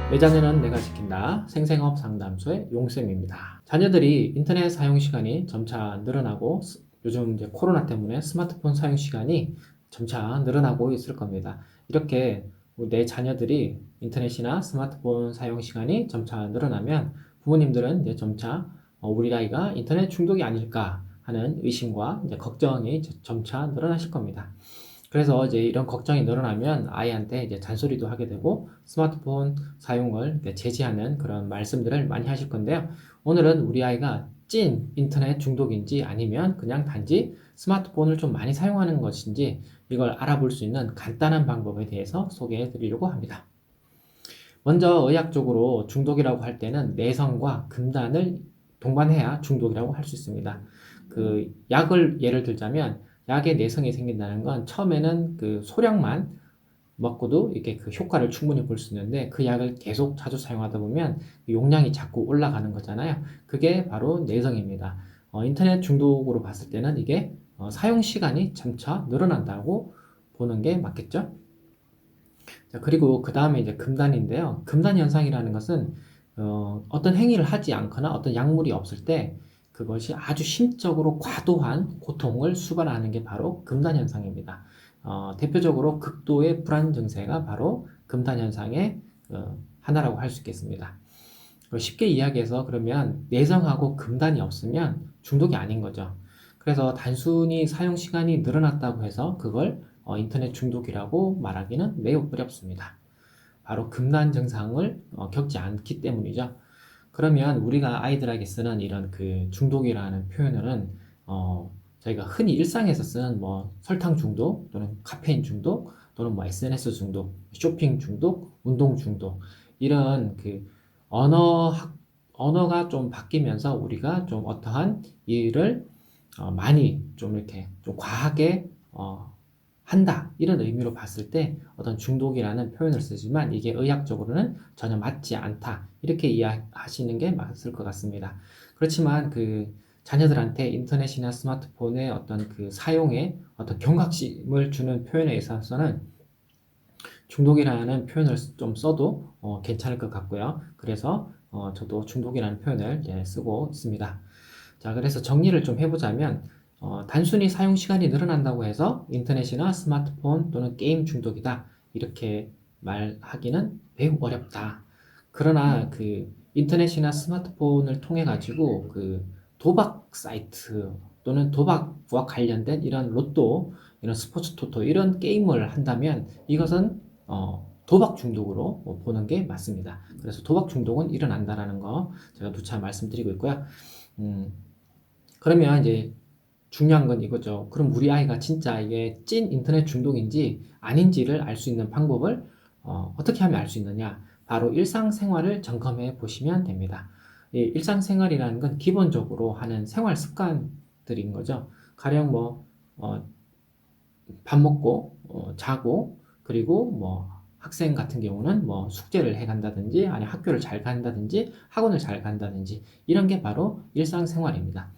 내 자녀는 내가 지킨다. 생생업 상담소의 용쌤입니다. 자녀들이 인터넷 사용 시간이 점차 늘어나고 요즘 이제 코로나 때문에 스마트폰 사용 시간이 점차 늘어나고 있을 겁니다. 이렇게 내 자녀들이 인터넷이나 스마트폰 사용 시간이 점차 늘어나면 부모님들은 이제 점차 우리 아이가 인터넷 중독이 아닐까 하는 의심과 이제 걱정이 점차 늘어나실 겁니다. 그래서 이제 이런 걱정이 늘어나면 아이한테 이제 잔소리도 하게 되고 스마트폰 사용을 제지하는 그런 말씀들을 많이 하실 건데요. 오늘은 우리 아이가 찐 인터넷 중독인지 아니면 그냥 단지 스마트폰을 좀 많이 사용하는 것인지 이걸 알아볼 수 있는 간단한 방법에 대해서 소개해 드리려고 합니다. 먼저 의학적으로 중독이라고 할 때는 내성과 금단을 동반해야 중독이라고 할 수 있습니다. 그 약을 예를 들자면 약의 내성이 생긴다는 건 처음에는 그 소량만 먹고도 이렇게 그 효과를 충분히 볼 수 있는데 그 약을 계속 자주 사용하다 보면 용량이 자꾸 올라가는 거잖아요. 그게 바로 내성입니다. 인터넷 중독으로 봤을 때는 이게 사용 시간이 점차 늘어난다고 보는 게 맞겠죠? 자, 그리고 그 다음에 이제 금단인데요. 금단 현상이라는 것은 어떤 행위를 하지 않거나 어떤 약물이 없을 때 그것이 아주 심적으로 과도한 고통을 수반하는 게 바로 금단 현상입니다. 대표적으로 극도의 불안 증세가 바로 금단 현상의 하나라고 할 수 있겠습니다. 쉽게 이야기해서 그러면 내성하고 금단이 없으면 중독이 아닌 거죠. 그래서 단순히 사용 시간이 늘어났다고 해서 그걸 인터넷 중독이라고 말하기는 매우 어렵습니다. 바로 금단 증상을 겪지 않기 때문이죠. 그러면 우리가 아이들에게 쓰는 이런 그 중독이라는 표현은 저희가 흔히 일상에서 쓰는 뭐 설탕 중독 또는 카페인 중독 또는 뭐 SNS 중독, 쇼핑 중독, 운동 중독 이런 그 언어 언어가 좀 바뀌면서 우리가 좀 어떠한 일을 많이 좀 이렇게 좀 과하게 한다 이런 의미로 봤을 때 어떤 중독이라는 표현을 쓰지만 이게 의학적으로는 전혀 맞지 않다 이렇게 이해하시는 게 맞을 것 같습니다. 그렇지만 그 자녀들한테 인터넷이나 스마트폰의 어떤 그 사용에 어떤 경각심을 주는 표현에 있어서는 중독이라는 표현을 좀 써도 괜찮을 것 같고요. 그래서 저도 중독이라는 표현을 쓰고 있습니다. 자, 그래서 정리를 좀 해보자면 단순히 사용 시간이 늘어난다고 해서 인터넷이나 스마트폰 또는 게임 중독이다 이렇게 말하기는 매우 어렵다. 그러나 그 인터넷이나 스마트폰을 통해 가지고 그 도박 사이트 또는 도박과 관련된 이런 로또, 이런 스포츠 토토 이런 게임을 한다면 이것은 도박 중독으로 보는 게 맞습니다. 그래서 도박 중독은 일어난다라는 거 제가 누차 말씀드리고 있고요. 음, 그러면 이제 중요한 건 이거죠. 그럼 우리 아이가 진짜 이게 찐 인터넷 중독인지 아닌지를 알 수 있는 방법을 떻게 하면 알 수 있느냐? 바로 일상생활을 점검해 보시면 됩니다. 이 일상생활이라는 건 기본적으로 하는 생활 습관들인 거죠. 가령 뭐 밥 먹고 자고 그리고 뭐 학생 같은 경우는 뭐 숙제를 해 간다든지 아니 학교를 잘 간다든지 학원을 잘 간다든지 이런 게 바로 일상생활입니다.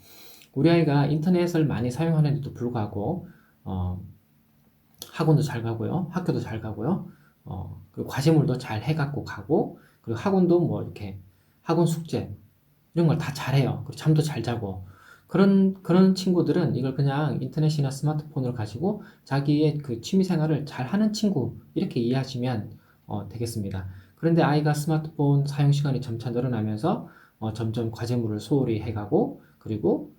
우리 아이가 인터넷을 많이 사용하는데도 불구하고 학원도 잘 가고요, 학교도 잘 가고요, 그리고 과제물도 잘 해갖고 가고, 그리고 학원도 뭐 이렇게 학원 숙제 이런 걸 다 잘해요. 그리고 잠도 잘 자고 그런 친구들은 이걸 그냥 인터넷이나 스마트폰을 가지고 자기의 그 취미 생활을 잘 하는 친구 이렇게 이해하시면 되겠습니다. 그런데 아이가 스마트폰 사용 시간이 점차 늘어나면서 점점 과제물을 소홀히 해가고 그리고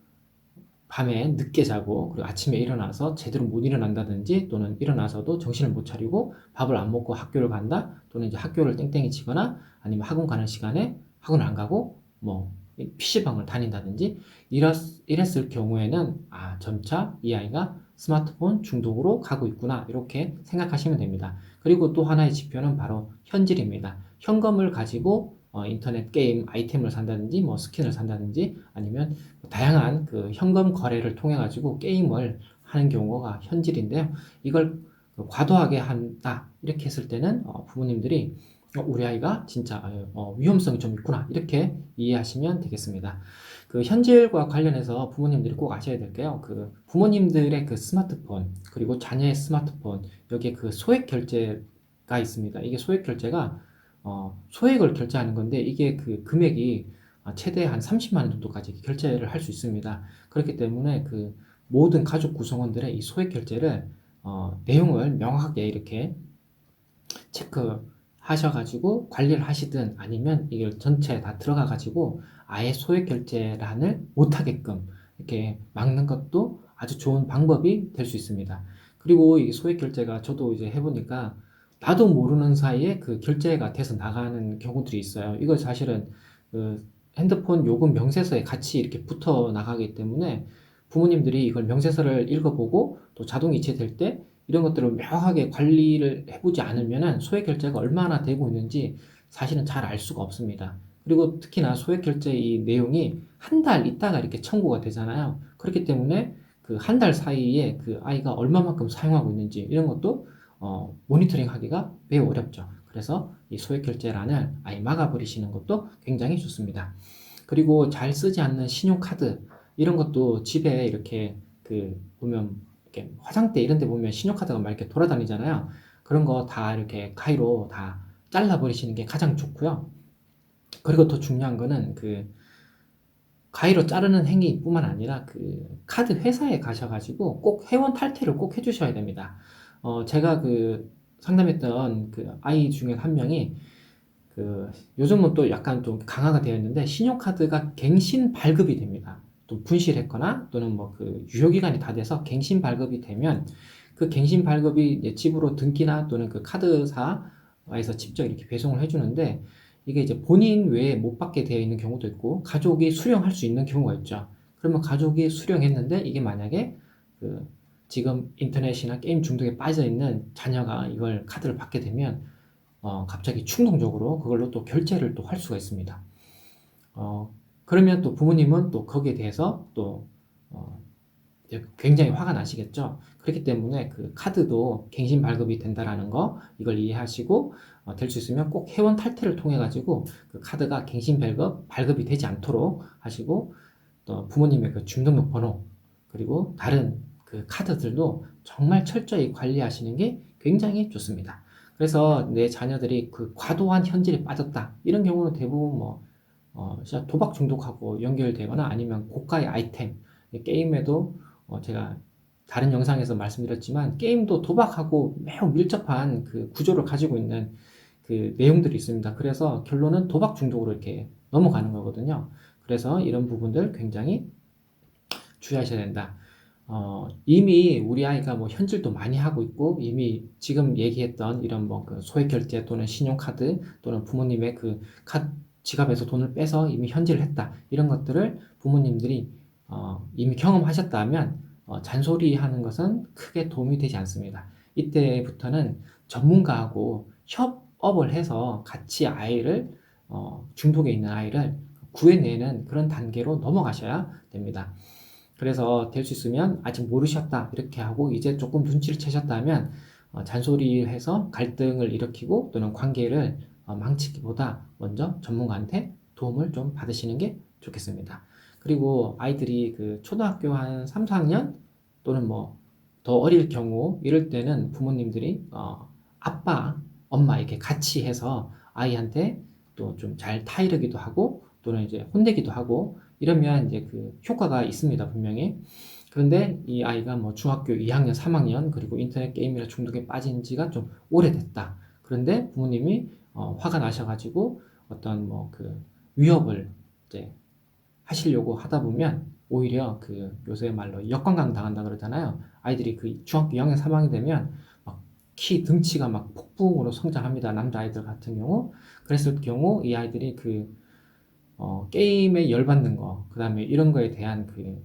밤에 늦게 자고 그리고 아침에 일어나서 제대로 못 일어난다든지 또는 일어나서도 정신을 못 차리고 밥을 안 먹고 학교를 간다 또는 이제 학교를 땡땡이 치거나 아니면 학원 가는 시간에 학원을 안 가고 뭐 PC방을 다닌다든지 이랬을 경우에는 점차 이 아이가 스마트폰 중독으로 가고 있구나 이렇게 생각하시면 됩니다. 그리고 또 하나의 지표는 바로 현질입니다. 현금을 가지고 인터넷 게임 아이템을 산다든지 뭐 스킨을 산다든지 아니면 다양한 그 현금 거래를 통해 가지고 게임을 하는 경우가 현질인데요. 이걸 과도하게 한다 이렇게 했을 때는 부모님들이 우리 아이가 진짜 위험성이 좀 있구나 이렇게 이해하시면 되겠습니다. 그 현질과 관련해서 부모님들이 꼭 아셔야 될 게요. 그 부모님들의 그 스마트폰 그리고 자녀의 스마트폰 여기에 그 소액 결제가 있습니다. 이게 소액 결제가 소액을 결제하는 건데 이게 그 금액이 최대 한 30만 원 정도까지 결제를 할 수 있습니다. 그렇기 때문에 그 모든 가족 구성원들의 이 소액 결제를 내용을 명확하게 이렇게 체크하셔가지고 관리를 하시든 아니면 이걸 전체 다 들어가가지고 아예 소액 결제란을 못하게끔 이렇게 막는 것도 아주 좋은 방법이 될 수 있습니다. 그리고 이 소액 결제가 저도 이제 해보니까 나도 모르는 사이에 그 결제가 돼서 나가는 경우들이 있어요. 이걸 사실은 그 핸드폰 요금 명세서에 같이 이렇게 붙어 나가기 때문에 부모님들이 이걸 명세서를 읽어보고 또 자동 이체될 때 이런 것들을 명확하게 관리를 해보지 않으면 소액 결제가 얼마나 되고 있는지 사실은 잘 알 수가 없습니다. 그리고 특히나 소액 결제 이 내용이 한 달 있다가 이렇게 청구가 되잖아요. 그렇기 때문에 그 한 달 사이에 그 아이가 얼마만큼 사용하고 있는지 이런 것도 모니터링 하기가 매우 어렵죠. 그래서 이 소액 결제란을 아예 막아버리시는 것도 굉장히 좋습니다. 그리고 잘 쓰지 않는 신용카드 이런 것도 집에 이렇게 그 보면 이렇게 화장대 이런 데 보면 신용카드가 막 이렇게 돌아다니잖아요. 그런 거 다 이렇게 가위로 다 잘라버리시는 게 가장 좋고요. 그리고 더 중요한 거는 그 가위로 자르는 행위뿐만 아니라 그 카드 회사에 가셔가지고 꼭 회원 탈퇴를 꼭 해주셔야 됩니다. 제가 그 상담했던 그 아이 중에 한 명이 그 요즘은 또 약간 좀 강화가 되어 있는데 신용카드가 갱신 발급이 됩니다. 또 분실했거나 또는 뭐 그 유효기간이 다 돼서 갱신 발급이 되면 그 갱신 발급이 이제 집으로 등기나 또는 그 카드사에서 직접 이렇게 배송을 해주는데 이게 이제 본인 외에 못 받게 되어 있는 경우도 있고 가족이 수령할 수 있는 경우가 있죠. 그러면 가족이 수령했는데 이게 만약에 그 지금 인터넷이나 게임 중독에 빠져 있는 자녀가 이걸 카드를 받게 되면 갑자기 충동적으로 그걸로 또 결제를 또 할 수가 있습니다. 그러면 또 부모님은 또 거기에 대해서 또 굉장히 화가 나시겠죠. 그렇기 때문에 그 카드도 갱신 발급이 된다라는 거 이걸 이해하시고 될 수 있으면 꼭 회원 탈퇴를 통해 가지고 그 카드가 갱신 발급이 되지 않도록 하시고 또 부모님의 그 주민등록 번호 그리고 다른 그 카드들도 정말 철저히 관리하시는 게 굉장히 좋습니다. 그래서 내 자녀들이 그 과도한 현질에 빠졌다 이런 경우는 대부분 뭐 진짜 도박 중독하고 연결되거나 아니면 고가의 아이템 게임에도 제가 다른 영상에서 말씀드렸지만 게임도 도박하고 매우 밀접한 그 구조를 가지고 있는 그 내용들이 있습니다. 그래서 결론은 도박 중독으로 이렇게 넘어가는 거거든요. 그래서 이런 부분들 굉장히 주의하셔야 된다. 이미 우리 아이가 뭐 현질도 많이 하고 있고 이미 지금 얘기했던 이런 뭐 그 소액 결제 또는 신용카드 또는 부모님의 그 지갑에서 돈을 빼서 이미 현질을 했다. 이런 것들을 부모님들이 이미 경험하셨다면 잔소리하는 것은 크게 도움이 되지 않습니다. 이때부터는 전문가하고 협업을 해서 같이 아이를 중독에 있는 아이를 구해내는 그런 단계로 넘어가셔야 됩니다. 그래서 될 수 있으면 아직 모르셨다 이렇게 하고 이제 조금 눈치를 채셨다면 잔소리해서 갈등을 일으키고 또는 관계를 망치기보다 먼저 전문가한테 도움을 좀 받으시는 게 좋겠습니다. 그리고 아이들이 그 초등학교 한 3, 4학년 또는 뭐 더 어릴 경우 이럴 때는 부모님들이 아빠, 엄마 이렇게 같이 해서 아이한테 또 좀 잘 타이르기도 하고 또는 이제 혼내기도 하고 이러면 이제 그 효과가 있습니다, 분명히. 그런데 이 아이가 뭐 중학교 2학년, 3학년 그리고 인터넷 게임이나 중독에 빠진 지가 좀 오래됐다. 그런데 부모님이 화가 나셔가지고 어떤 뭐 그 위협을 이제 하시려고 하다 보면 오히려 그 요새 말로 역관광 당한다 그러잖아요. 아이들이 그 중학교 2학년, 3학년 되면 막 등치가 막 폭풍으로 성장합니다. 남자아이들 같은 경우. 그랬을 경우 이 아이들이 그 게임에 열받는 거, 그 다음에 이런 거에 대한 그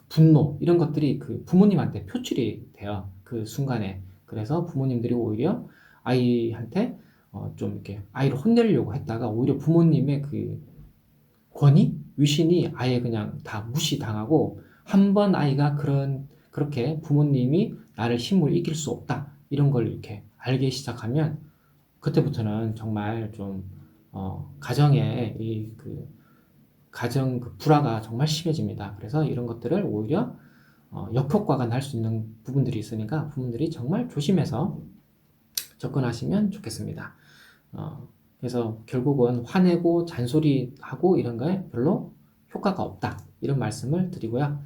분노, 이런 것들이 그 부모님한테 표출이 돼요. 그 순간에. 그래서 부모님들이 오히려 아이한테 좀 이렇게 아이를 혼내려고 했다가 오히려 부모님의 그 권위, 위신이 아예 그냥 다 무시당하고 한 번 아이가 그렇게 부모님이 나를 힘으로 이길 수 없다. 이런 걸 이렇게 알기 시작하면 그때부터는 정말 좀 가정에 가정 그 불화가 정말 심해집니다. 그래서 이런 것들을 오히려 역효과가 날 수 있는 부분들이 있으니까 부모들이 정말 조심해서 접근하시면 좋겠습니다. 그래서 결국은 화내고 잔소리하고 이런 거에 별로 효과가 없다. 이런 말씀을 드리고요.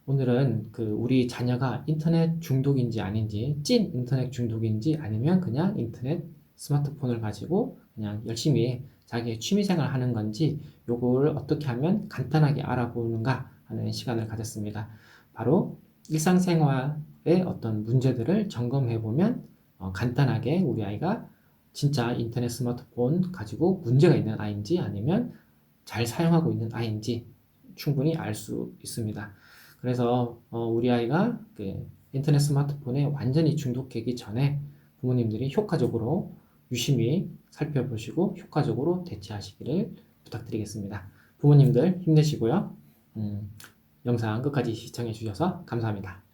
오늘은 우리 자녀가 인터넷 중독인지 아닌지, 찐 인터넷 중독인지 아니면 그냥 인터넷 스마트폰을 가지고 그냥 열심히 자기의 취미생활 하는 건지 요걸 어떻게 하면 간단하게 알아보는가 하는 시간을 가졌습니다. 바로 일상생활의 어떤 문제들을 점검해 보면 간단하게 우리 아이가 진짜 인터넷 스마트폰 가지고 문제가 있는 아이인지 아니면 잘 사용하고 있는 아이인지 충분히 알 수 있습니다. 그래서 우리 아이가 인터넷 스마트폰에 완전히 중독되기 전에 부모님들이 효과적으로 유심히 살펴보시고 효과적으로 대처하시기를 부탁드리겠습니다. 부모님들 힘내시고요. 영상 끝까지 시청해 주셔서 감사합니다.